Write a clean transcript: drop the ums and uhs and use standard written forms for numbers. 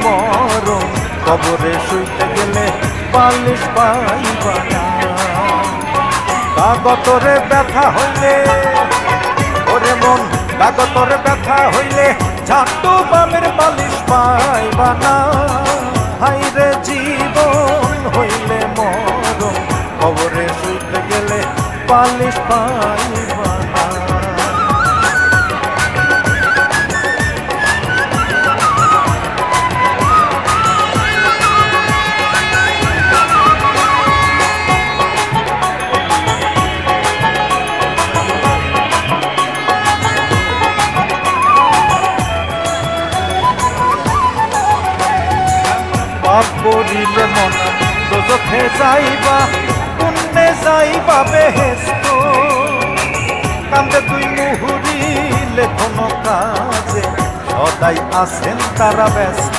মরণ, কবরে শুইতে গেলে বালিশ পাইবা না। কাগতরে ব্যথা হইলে ওরে মন, কাগতরে ব্যথা হইলে ঝাঁটু বামের বালিশ পাইবা না। হাইরে জীবন হইলে মরণ, কবরে শুইতে গেলে বালিশ পাইবা না। পাপ করিলে মন দোজখে যাইবা, পুণ্যে যাইবা বেহেশত। কান্দে তুই মুহুরিলে কোনো কাজে, সদাই আছেন তারা ব্যস্ত।